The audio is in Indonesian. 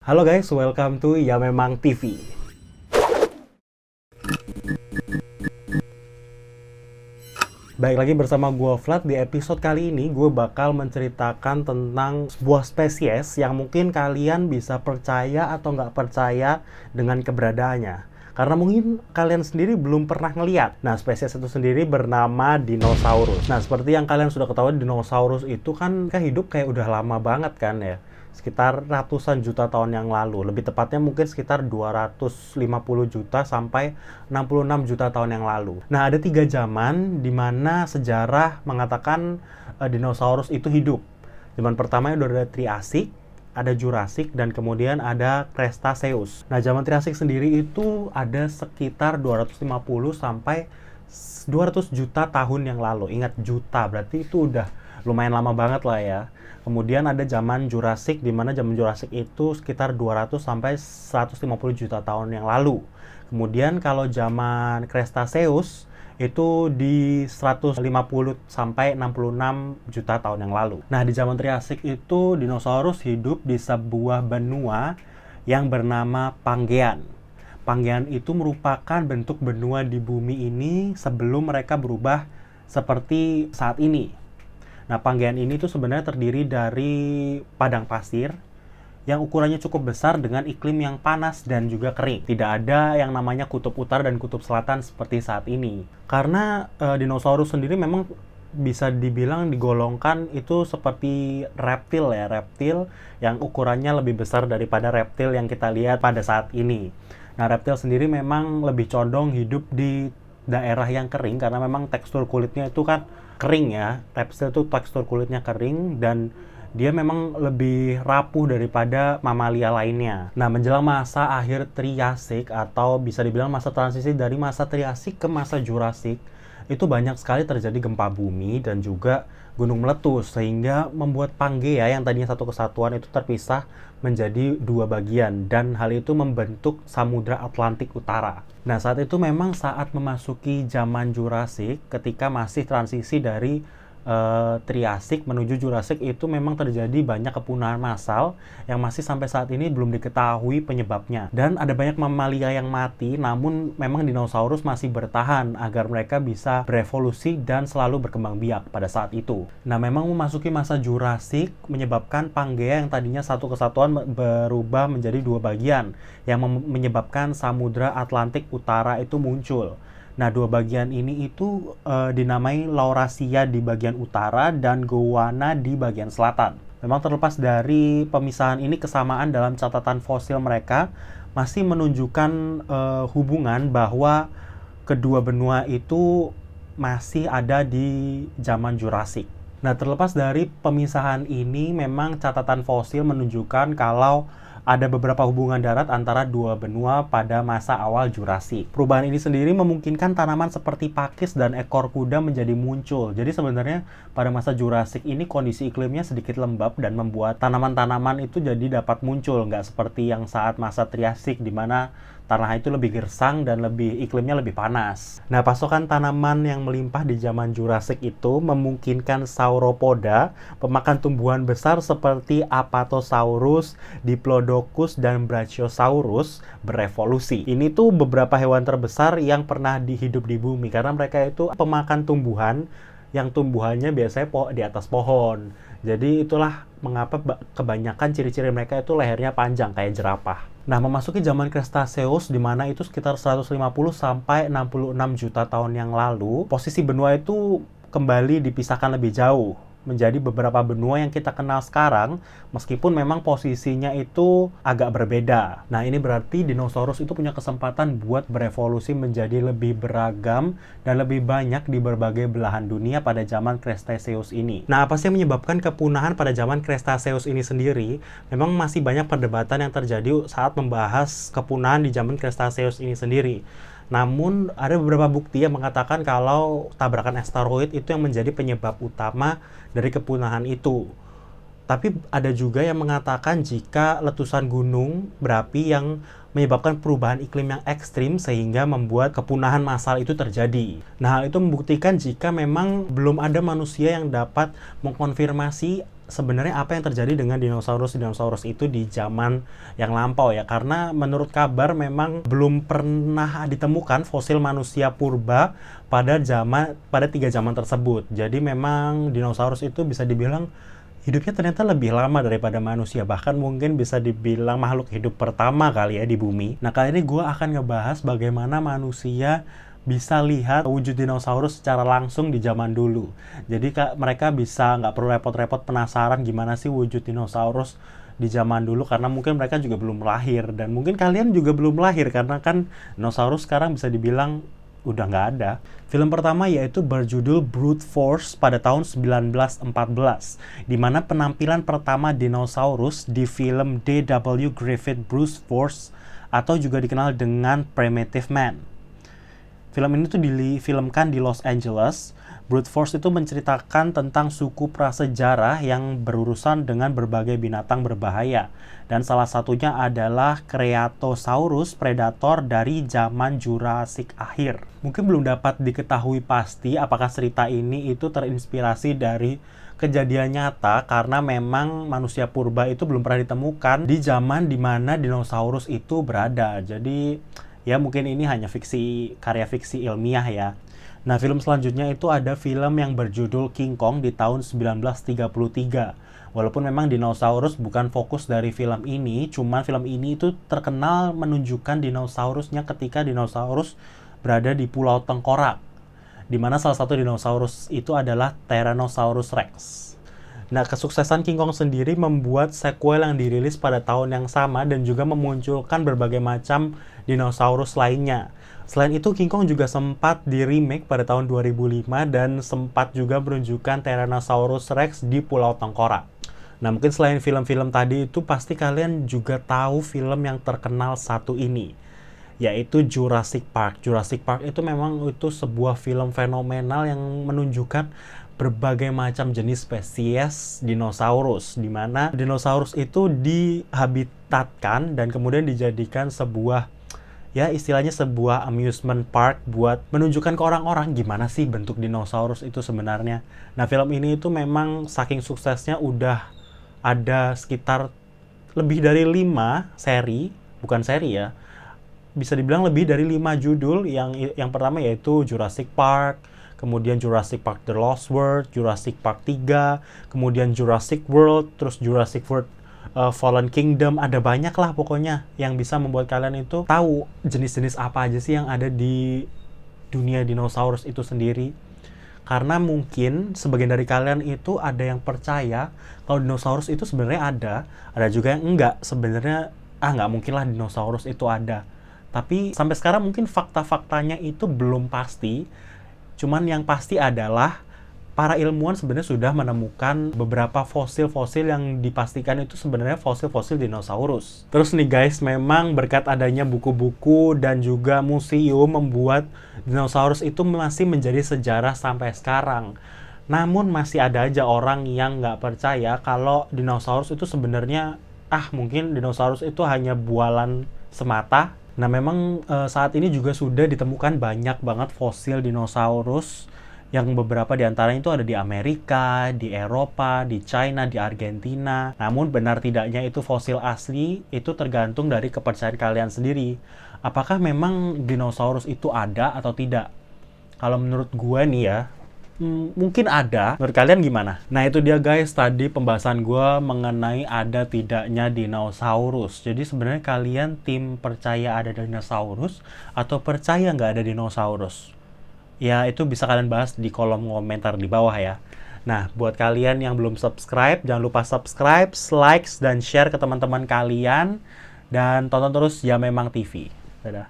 Halo guys, welcome to Ya Memang TV. Baik lagi bersama gue Vlad. Di episode kali ini gue bakal menceritakan tentang sebuah spesies yang mungkin kalian bisa percaya atau nggak percaya dengan keberadaannya. Karena mungkin kalian sendiri belum pernah ngeliat. Nah, spesies itu sendiri bernama dinosaurus. Nah, seperti yang kalian sudah ketahui, dinosaurus itu kan hidup kayak udah lama banget kan ya. Sekitar ratusan juta tahun yang lalu. Lebih tepatnya mungkin sekitar 250 juta sampai 66 juta tahun yang lalu. Nah, ada 3 zaman di mana sejarah mengatakan dinosaurus itu hidup. Zaman pertama itu ada Triasik, ada Jurassic, dan kemudian ada Cretaceous. Nah, zaman Triasik sendiri itu ada sekitar 250 sampai 200 juta tahun yang lalu. Ingat, juta, berarti itu udah lumayan lama banget lah ya. Kemudian ada zaman Jurassic, di mana zaman Jurassic itu sekitar 200 sampai 150 juta tahun yang lalu. Kemudian kalau zaman Cretaceous itu di 150 sampai 66 juta tahun yang lalu. Nah, di zaman Triasik itu dinosaurus hidup di sebuah benua yang bernama Pangean. Pangean itu merupakan bentuk benua di bumi ini sebelum mereka berubah seperti saat ini. Nah, Pangean ini tuh sebenarnya terdiri dari padang pasir yang ukurannya cukup besar dengan iklim yang panas dan juga kering. Tidak ada yang namanya kutub utara dan kutub selatan seperti saat ini. Karena dinosaurus sendiri memang bisa dibilang digolongkan itu seperti reptil ya, reptil yang ukurannya lebih besar daripada reptil yang kita lihat pada saat ini. Nah, reptil sendiri memang lebih condong hidup di daerah yang kering karena memang tekstur kulitnya itu kan kering ya. Reptil itu tekstur kulitnya kering dan dia memang lebih rapuh daripada mamalia lainnya. Nah, menjelang masa akhir Triasik atau bisa dibilang masa transisi dari masa Triasik ke masa Jurassic, itu banyak sekali terjadi gempa bumi dan juga gunung meletus sehingga membuat Pangea yang tadinya satu kesatuan itu terpisah menjadi 2 bagian dan hal itu membentuk Samudra Atlantik Utara. Nah, saat itu memang saat memasuki zaman Jurassic, ketika masih transisi dari Triasik menuju Jurassic, itu memang terjadi banyak kepunahan massal yang masih sampai saat ini belum diketahui penyebabnya. Dan ada banyak mamalia yang mati, namun memang dinosaurus masih bertahan agar mereka bisa berevolusi dan selalu berkembang biak pada saat itu. Nah, memang memasuki masa Jurassic menyebabkan Pangea yang tadinya satu kesatuan berubah menjadi 2 bagian yang menyebabkan Samudra Atlantik Utara itu muncul. Nah, 2 bagian ini itu dinamai Laurasia di bagian utara dan Gondwana di bagian selatan. Memang terlepas dari pemisahan ini, kesamaan dalam catatan fosil mereka masih menunjukkan hubungan bahwa kedua benua itu masih ada di zaman Jurassic. Nah, terlepas dari pemisahan ini, memang catatan fosil menunjukkan kalau ada beberapa hubungan darat antara 2 benua pada masa awal Jurassic. Perubahan ini sendiri memungkinkan tanaman seperti pakis dan ekor kuda menjadi muncul. Jadi sebenarnya pada masa Jurassic ini kondisi iklimnya sedikit lembab dan membuat tanaman-tanaman itu jadi dapat muncul. Nggak seperti yang saat masa Triasik di mana tanah itu lebih gersang dan iklimnya lebih panas. Nah, pasokan tanaman yang melimpah di zaman Jurassic itu memungkinkan sauropoda, pemakan tumbuhan besar seperti Apatosaurus, Diplodocus, dan Brachiosaurus berevolusi. Ini tuh beberapa hewan terbesar yang pernah hidup di bumi karena mereka itu pemakan tumbuhan yang tumbuhannya biasanya di atas pohon. Jadi itulah mengapa kebanyakan ciri-ciri mereka itu lehernya panjang kayak jerapah. Nah, memasuki zaman Cretaceous di mana itu sekitar 150 sampai 66 juta tahun yang lalu, posisi benua itu kembali dipisahkan lebih jauh menjadi beberapa benua yang kita kenal sekarang, meskipun memang posisinya itu agak berbeda. Nah, ini berarti dinosaurus itu punya kesempatan buat berevolusi menjadi lebih beragam dan lebih banyak di berbagai belahan dunia pada zaman Cretaceous ini. Nah, apa sih yang menyebabkan kepunahan pada zaman Cretaceous ini sendiri? Memang masih banyak perdebatan yang terjadi saat membahas kepunahan di zaman Cretaceous ini sendiri. Namun, ada beberapa bukti yang mengatakan kalau tabrakan asteroid itu yang menjadi penyebab utama dari kepunahan itu. Tapi ada juga yang mengatakan jika letusan gunung berapi yang menyebabkan perubahan iklim yang ekstrim sehingga membuat kepunahan massal itu terjadi. Nah, hal itu membuktikan jika memang belum ada manusia yang dapat mengkonfirmasi sebenarnya apa yang terjadi dengan dinosaurus itu di zaman yang lampau ya. Karena menurut kabar memang belum pernah ditemukan fosil manusia purba pada 3 zaman tersebut. Jadi memang dinosaurus itu bisa dibilang hidupnya ternyata lebih lama daripada manusia, bahkan mungkin bisa dibilang makhluk hidup pertama kali ya di bumi. Nah, kali ini gue akan ngebahas bagaimana manusia bisa lihat wujud dinosaurus secara langsung di zaman dulu. Jadi mereka bisa nggak perlu repot-repot penasaran gimana sih wujud dinosaurus di zaman dulu, karena mungkin mereka juga belum lahir, dan mungkin kalian juga belum lahir karena kan dinosaurus sekarang bisa dibilang udah nggak ada. Film pertama yaitu berjudul Brute Force pada tahun 1914, di mana penampilan pertama dinosaurus di film D.W. Griffith Brute Force atau juga dikenal dengan Primitive Man. Film ini tuh difilmkan di Los Angeles. Brute Force itu menceritakan tentang suku prasejarah yang berurusan dengan berbagai binatang berbahaya. Dan salah satunya adalah Creatosaurus predator dari zaman Jurassic akhir. Mungkin belum dapat diketahui pasti apakah cerita ini itu terinspirasi dari kejadian nyata, karena memang manusia purba itu belum pernah ditemukan di zaman dimana dinosaurus itu berada. Jadi ya mungkin ini hanya karya fiksi ilmiah ya. Nah, film selanjutnya itu ada film yang berjudul King Kong di tahun 1933. Walaupun memang dinosaurus bukan fokus dari film ini, cuman film ini itu terkenal menunjukkan dinosaurusnya ketika dinosaurus berada di Pulau Tengkorak, di mana salah satu dinosaurus itu adalah Tyrannosaurus Rex. Nah, kesuksesan King Kong sendiri membuat sequel yang dirilis pada tahun yang sama dan juga memunculkan berbagai macam dinosaurus lainnya. Selain itu, King Kong juga sempat di-remake pada tahun 2005 dan sempat juga menunjukkan Tyrannosaurus Rex di Pulau Tengkorak. Nah, mungkin selain film-film tadi itu pasti kalian juga tahu film yang terkenal satu ini, yaitu Jurassic Park. Jurassic Park itu memang itu sebuah film fenomenal yang menunjukkan berbagai macam jenis spesies dinosaurus, di mana dinosaurus itu dihabitatkan dan kemudian dijadikan sebuah, ya istilahnya sebuah amusement park buat menunjukkan ke orang-orang gimana sih bentuk dinosaurus itu sebenarnya. Nah, film ini itu memang saking suksesnya udah ada sekitar lebih dari 5 seri, bukan seri ya, bisa dibilang lebih dari 5 judul. Yang pertama yaitu Jurassic Park, kemudian Jurassic Park The Lost World, Jurassic Park 3, kemudian Jurassic World, terus Jurassic World Fallen Kingdom. Ada banyak lah pokoknya yang bisa membuat kalian itu tahu jenis-jenis apa aja sih yang ada di dunia dinosaurus itu sendiri. Karena mungkin sebagian dari kalian itu ada yang percaya kalau dinosaurus itu sebenarnya ada juga yang enggak. Sebenarnya nggak mungkin lah dinosaurus itu ada. Tapi sampai sekarang mungkin fakta-faktanya itu belum pasti. Cuman yang pasti adalah para ilmuwan sebenarnya sudah menemukan beberapa fosil-fosil yang dipastikan itu sebenarnya fosil-fosil dinosaurus. Terus nih guys, memang berkat adanya buku-buku dan juga museum membuat dinosaurus itu masih menjadi sejarah sampai sekarang. Namun masih ada aja orang yang nggak percaya kalau dinosaurus itu sebenarnya mungkin dinosaurus itu hanya bualan semata. Nah, memang saat ini juga sudah ditemukan banyak banget fosil dinosaurus, yang beberapa di antaranya itu ada di Amerika, di Eropa, di China, di Argentina. Namun benar tidaknya itu fosil asli itu tergantung dari kepercayaan kalian sendiri. Apakah memang dinosaurus itu ada atau tidak? Kalau menurut gue nih ya, mungkin ada. Menurut kalian gimana? Nah, itu dia guys, tadi pembahasan gue mengenai ada tidaknya dinosaurus. Jadi sebenarnya kalian tim percaya ada dinosaurus atau percaya nggak ada dinosaurus? Ya, itu bisa kalian bahas di kolom komentar di bawah ya. Nah, buat kalian yang belum subscribe, jangan lupa subscribe, like, dan share ke teman-teman kalian. Dan tonton terus Ya Memang TV. Dadah.